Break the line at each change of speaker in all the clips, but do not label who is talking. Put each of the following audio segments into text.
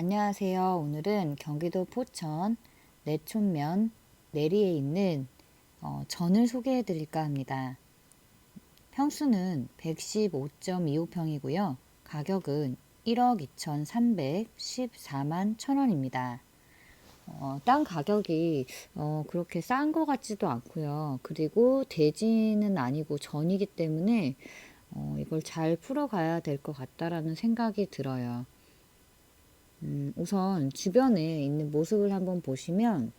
안녕하세요. 오늘은 경기도 포천 내촌면 내리에 있는 전을 소개해 드릴까 합니다. 평수는 115.25평이고요. 가격은 1억 2,314만 1,000원입니다. 땅 가격이 그렇게 싼 것 같지도 않고요. 그리고 대지는 아니고 전이기 때문에 이걸 잘 풀어가야 될 것 같다라는 생각이 들어요. 우선 주변에 있는 모습을 한번 보시면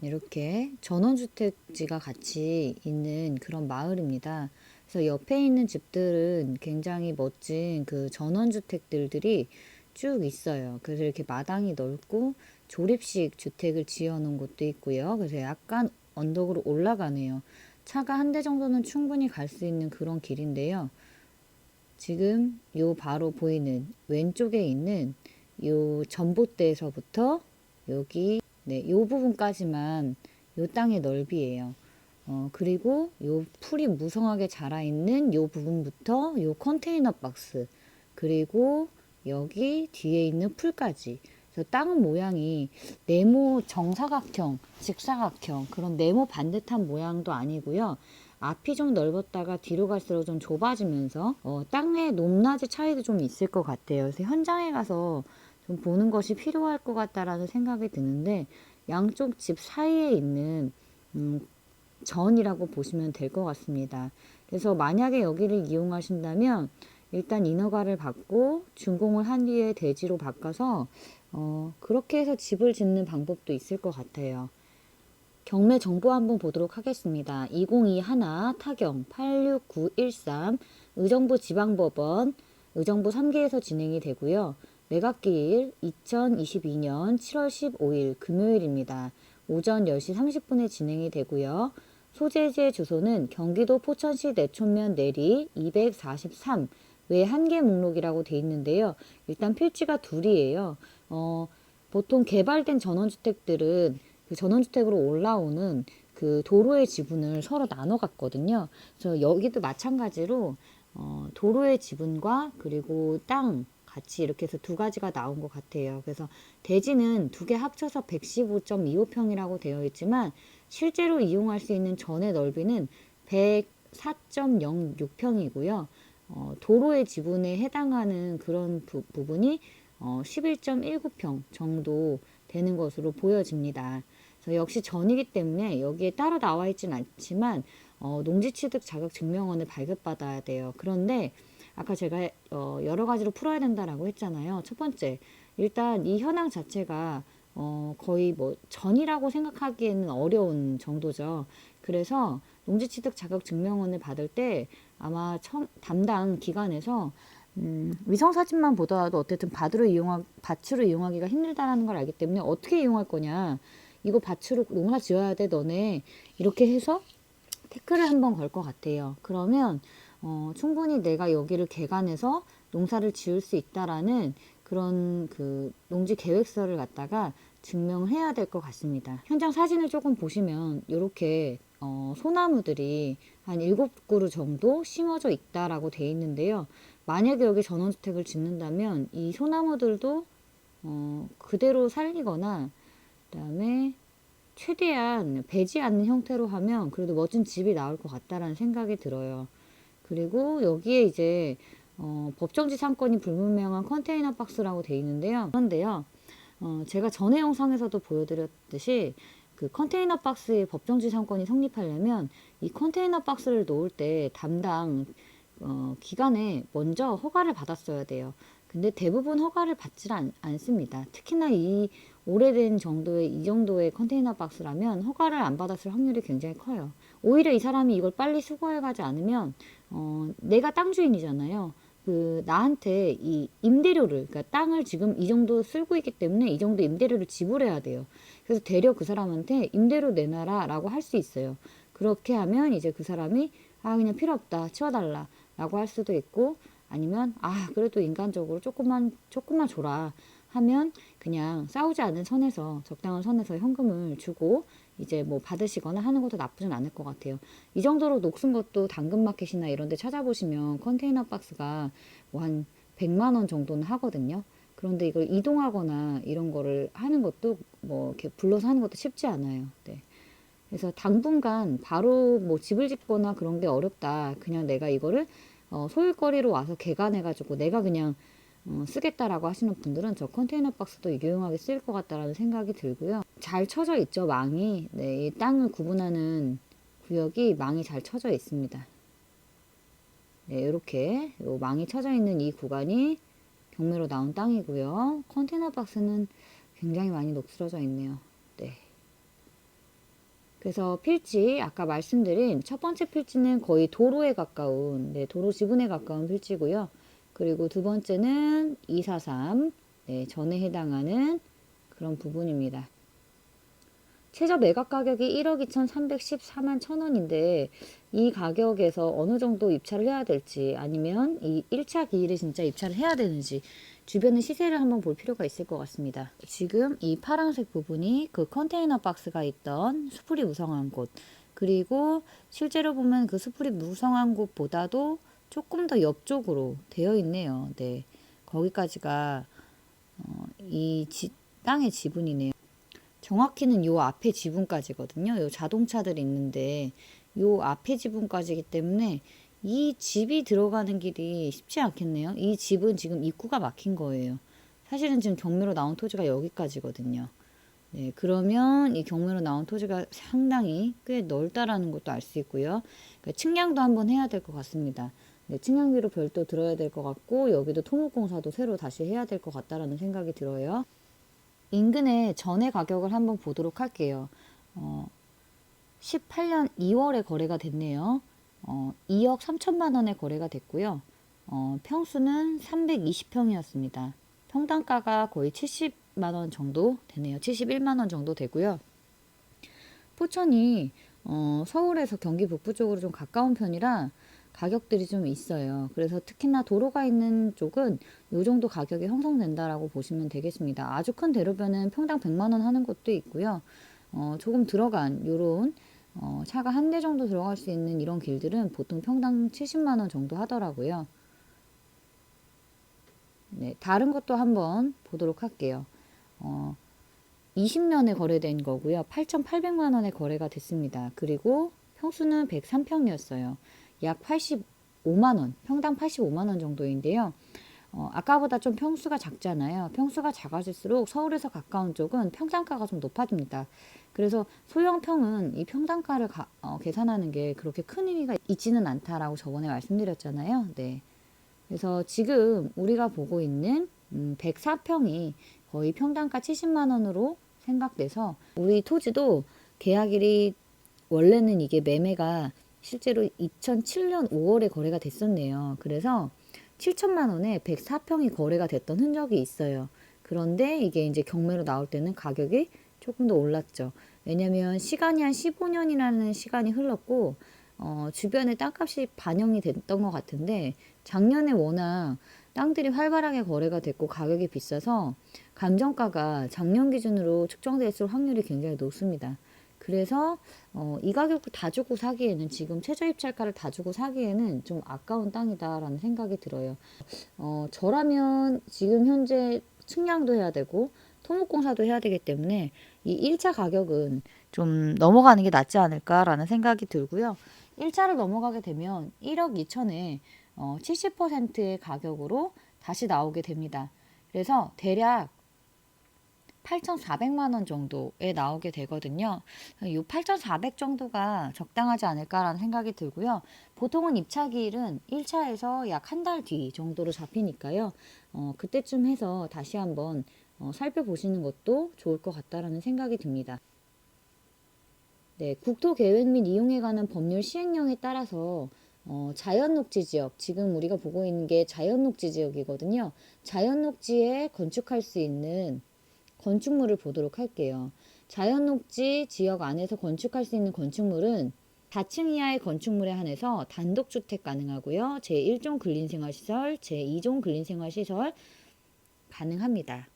이렇게 전원주택지가 같이 있는 그런 마을입니다. 그래서 옆에 있는 집들은 굉장히 멋진 그 전원주택들이 쭉 있어요. 그래서 이렇게 마당이 넓고 조립식 주택을 지어 놓은 곳도 있고요. 그래서 약간 언덕으로 올라가네요. 차가 한 대 정도는 충분히 갈 수 있는 그런 길인데요. 지금 요 바로 보이는 왼쪽에 있는 요 전봇대에서부터 여기 네, 요 부분까지만 요 땅의 넓이에요. 그리고 요 풀이 무성하게 자라 있는 요 부분부터 요 컨테이너 박스 그리고 여기 뒤에 있는 풀까지. 그래서 땅 모양이 네모 정사각형, 직사각형 그런 네모 반듯한 모양도 아니고요. 앞이 좀 넓었다가 뒤로 갈수록 좀 좁아지면서 땅의 높낮이 차이도 좀 있을 것 같아요. 그래서 현장에 가서 좀 보는 것이 필요할 것 같다라는 생각이 드는데 양쪽 집 사이에 있는 전이라고 보시면 될 것 같습니다. 그래서 만약에 여기를 이용하신다면 일단 인허가를 받고 준공을 한 뒤에 대지로 바꿔서 그렇게 해서 집을 짓는 방법도 있을 것 같아요. 경매 정보 한번 보도록 하겠습니다. 2021 타경 86913 의정부 지방법원 의정부 3기에서 진행이 되고요. 매각기일 2022년 7월 15일 금요일입니다. 오전 10시 30분에 진행이 되고요. 소재지의 주소는 경기도 포천시 내촌면 내리 243 외 한 개 목록이라고 돼 있는데요. 일단 필지가 둘이에요. 보통 개발된 전원주택들은 그 전원주택으로 올라오는 그 도로의 지분을 서로 나눠 갔거든요. 그래서 여기도 마찬가지로 도로의 지분과 그리고 땅 같이 이렇게 해서 두 가지가 나온 것 같아요. 그래서 대지는 두 개 합쳐서 115.25평이라고 되어 있지만 실제로 이용할 수 있는 전의 넓이는 104.06평이고요. 도로의 지분에 해당하는 그런 부분이 11.19평 정도 되는 것으로 보여집니다. 그래서 역시 전이기 때문에 여기에 따로 나와 있진 않지만 농지취득 자격 증명원을 발급받아야 돼요. 그런데 아까 제가 여러 가지로 풀어야 된다라고 했잖아요. 첫 번째, 일단 이 현황 자체가 거의 뭐 전이라고 생각하기에는 어려운 정도죠. 그래서 농지취득 자격 증명원을 받을 때 아마 담당 기관에서 위성사진만 보더라도 어쨌든 밭으로 이용하기가 힘들다라는 걸 알기 때문에 어떻게 이용할 거냐. 이거 밭으로 농사 지어야 돼, 너네. 이렇게 해서 태클을 한번 걸 것 같아요. 그러면 충분히 내가 여기를 개간해서 농사를 지을 수 있다라는 그런 그 농지 계획서를 갖다가 증명을 해야 될 것 같습니다. 현장 사진을 조금 보시면 이렇게 소나무들이 한 7그루 정도 심어져 있다라고 돼 있는데요. 만약에 여기 전원주택을 짓는다면 이 소나무들도 그대로 살리거나 그다음에 최대한 베지 않는 형태로 하면 그래도 멋진 집이 나올 것 같다라는 생각이 들어요. 그리고 여기에 이제 법정지 상권이 불분명한 컨테이너 박스라고 돼 있는데요. 그런데요, 제가 전에 영상에서도 보여드렸듯이 그 컨테이너 박스의 법정지 상권이 성립하려면 이 컨테이너 박스를 놓을 때 담당 기관에 먼저 허가를 받았어야 돼요. 근데 대부분 허가를 받질 않습니다. 특히나 이 오래된 정도의 이 정도의 컨테이너 박스라면 허가를 안 받았을 확률이 굉장히 커요. 오히려 이 사람이 이걸 빨리 수거해 가지 않으면 내가 땅 주인이잖아요. 그 나한테 이 임대료를 그러니까 땅을 지금 이 정도 쓸고 있기 때문에 이 정도 임대료를 지불해야 돼요. 그래서 되려 그 사람한테 임대료 내놔라라고 할 수 있어요. 그렇게 하면 이제 그 사람이 그냥 필요 없다 치워달라 라고 할 수도 있고 아니면 그래도 인간적으로 조금만 줘라 하면 그냥 싸우지 않은 선에서 적당한 선에서 현금을 주고 이제 뭐 받으시거나 하는 것도 나쁘진 않을 것 같아요. 이 정도로 녹슨 것도 당근마켓이나 이런 데 찾아보시면 컨테이너 박스가 뭐 한 100만 원 정도는 하거든요. 그런데 이걸 이동하거나 이런 거를 하는 것도 뭐 이렇게 불러서 하는 것도 쉽지 않아요. 네. 그래서 당분간 바로 뭐 집을 짓거나 그런 게 어렵다. 그냥 내가 이거를 소일거리로 와서 개간해가지고 내가 그냥 쓰겠다라고 하시는 분들은 저 컨테이너 박스도 유용하게 쓰일 것 같다라는 생각이 들고요. 잘 쳐져 있죠, 망이. 네, 이 땅을 구분하는 구역이 망이 잘 쳐져 있습니다. 네, 이렇게 요 망이 쳐져 있는 이 구간이 경매로 나온 땅이고요. 컨테이너 박스는 굉장히 많이 녹슬어져 있네요. 네. 그래서 필지, 아까 말씀드린 첫 번째 필지는 거의 도로에 가까운, 네, 도로 지분에 가까운 필지고요. 그리고 두 번째는 243, 네, 전에 해당하는 그런 부분입니다. 최저 매각 가격이 1억 2,314만 1,000원인데 이 가격에서 어느 정도 입찰을 해야 될지 아니면 이 1차 기일에 진짜 입찰을 해야 되는지 주변의 시세를 한번 볼 필요가 있을 것 같습니다. 지금 이 파란색 부분이 그 컨테이너 박스가 있던 수풀이 무성한 곳, 그리고 실제로 보면 그 수풀이 무성한 곳보다도 조금 더 옆쪽으로 되어 있네요. 네, 거기까지가 이 땅의 지분이네요. 정확히는 요 앞에 지분까지거든요. 요 자동차들이 있는데 요 앞에 지분까지이기 때문에 이 집이 들어가는 길이 쉽지 않겠네요. 이 집은 지금 입구가 막힌 거예요. 사실은 지금 경매로 나온 토지가 여기까지거든요. 네, 그러면 이 경매로 나온 토지가 상당히 꽤 넓다라는 것도 알 수 있고요. 그러니까 측량도 한번 해야 될 것 같습니다. 네, 측량비로 별도 들어야 될 것 같고 여기도 토목공사도 새로 다시 해야 될 것 같다라는 생각이 들어요. 인근의 전의 가격을 한번 보도록 할게요. 18년 2월에 거래가 됐네요. 2억 3천만 원에 거래가 됐고요. 평수는 320평이었습니다. 평당가가 거의 70만 원 정도 되네요. 71만 원 정도 되고요. 포천이 서울에서 경기 북부 쪽으로 좀 가까운 편이라 가격들이 좀 있어요. 그래서 특히나 도로가 있는 쪽은 요 정도 가격이 형성된다라고 보시면 되겠습니다. 아주 큰 대로변은 평당 100만 원 하는 곳도 있고요. 조금 들어간 요런 차가 한 대 정도 들어갈 수 있는 이런 길들은 보통 평당 70만 원 정도 하더라고요. 네, 다른 것도 한번 보도록 할게요. 20년에 거래된 거고요. 8,800만 원에 거래가 됐습니다. 그리고 평수는 103평이었어요. 약 85만 원, 평당 85만 원 정도인데요. 아까보다 좀 평수가 작잖아요. 평수가 작아질수록 서울에서 가까운 쪽은 평당가가 좀 높아집니다. 그래서 소형평은 이 평당가를 계산하는 게 그렇게 큰 의미가 있지는 않다라고 저번에 말씀드렸잖아요. 네. 그래서 지금 우리가 보고 있는 104평이 거의 평당가 70만 원으로 생각돼서 우리 토지도 계약일이 원래는 이게 매매가 실제로 2007년 5월에 거래가 됐었네요. 그래서 7천만 원에 104평이 거래가 됐던 흔적이 있어요. 그런데 이게 이제 경매로 나올 때는 가격이 조금 더 올랐죠. 왜냐면 시간이 한 15년이라는 시간이 흘렀고 주변에 땅값이 반영이 됐던 것 같은데 작년에 워낙 땅들이 활발하게 거래가 됐고 가격이 비싸서 감정가가 작년 기준으로 측정됐을 확률이 굉장히 높습니다. 그래서 이 가격을 다 주고 사기에는 지금 최저 입찰가를 다 주고 사기에는 좀 아까운 땅이다라는 생각이 들어요. 저라면 지금 현재 측량도 해야 되고 토목공사도 해야 되기 때문에 이 1차 가격은 좀 넘어가는 게 낫지 않을까라는 생각이 들고요. 1차를 넘어가게 되면 1억 2천에 70%의 가격으로 다시 나오게 됩니다. 그래서 대략 8,400만 원 정도에 나오게 되거든요. 이 8,400 정도가 적당하지 않을까라는 생각이 들고요. 보통은 입찰기일은 1차에서 약 한 달 뒤 정도로 잡히니까요. 그때쯤 해서 다시 한번 살펴보시는 것도 좋을 것 같다라는 생각이 듭니다. 네, 국토계획 및 이용에 관한 법률 시행령에 따라서 자연녹지 지역, 지금 우리가 보고 있는 게 자연녹지 지역이거든요. 자연녹지에 건축할 수 있는 건축물을 보도록 할게요. 자연녹지 지역 안에서 건축할 수 있는 건축물은 4층 이하의 건축물에 한해서 단독주택 가능하고요. 제1종 근린생활시설, 제2종 근린생활시설 가능합니다.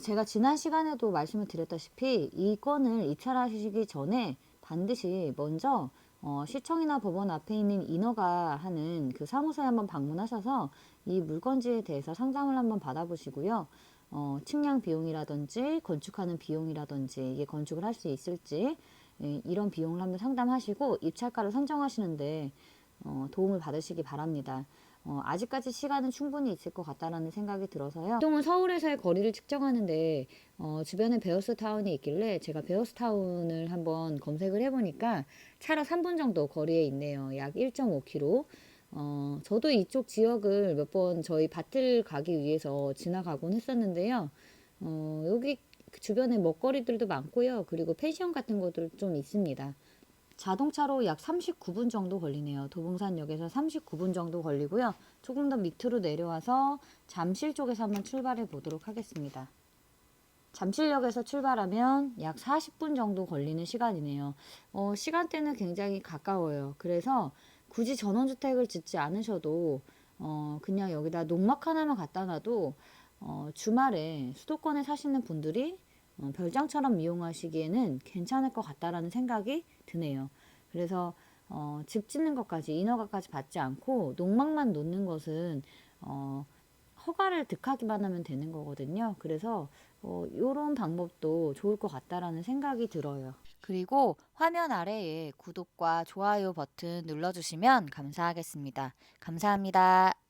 제가 지난 시간에도 말씀을 드렸다시피 이 건을 입찰하시기 전에 반드시 먼저 시청이나 법원 앞에 있는 인허가 하는 그 사무소에 한번 방문하셔서 이 물건지에 대해서 상담을 한번 받아보시고요. 측량 비용이라든지 건축하는 비용이라든지 이게 건축을 할 수 있을지 이런 비용을 한번 상담하시고 입찰가를 선정하시는데 도움을 받으시기 바랍니다. 아직까지 시간은 충분히 있을 것 같다라는 생각이 들어서요. 보통은 서울에서의 거리를 측정하는데 주변에 베어스타운이 있길래 제가 베어스타운을 한번 검색을 해보니까 차로 3분 정도 거리에 있네요. 약 1.5km. 저도 이쪽 지역을 몇 번 저희 밭을 가기 위해서 지나가곤 했었는데요. 여기 주변에 먹거리들도 많고요. 그리고 펜션 같은 것들 좀 있습니다. 자동차로 약 39분 정도 걸리네요. 도봉산역에서 39분 정도 걸리고요. 조금 더 밑으로 내려와서 잠실 쪽에서 한번 출발해 보도록 하겠습니다. 잠실역에서 출발하면 약 40분 정도 걸리는 시간이네요. 시간대는 굉장히 가까워요. 그래서 굳이 전원주택을 짓지 않으셔도 그냥 여기다 농막 하나만 갖다 놔도 주말에 수도권에 사시는 분들이 별장처럼 이용하시기에는 괜찮을 것 같다라는 생각이 드네요. 그래서 집 짓는 것까지 인허가까지 받지 않고 농막만 놓는 것은 허가를 득하기만 하면 되는 거거든요. 그래서 이런 방법도 좋을 것 같다라는 생각이 들어요. 그리고 화면 아래에 구독과 좋아요 버튼 눌러주시면 감사하겠습니다. 감사합니다.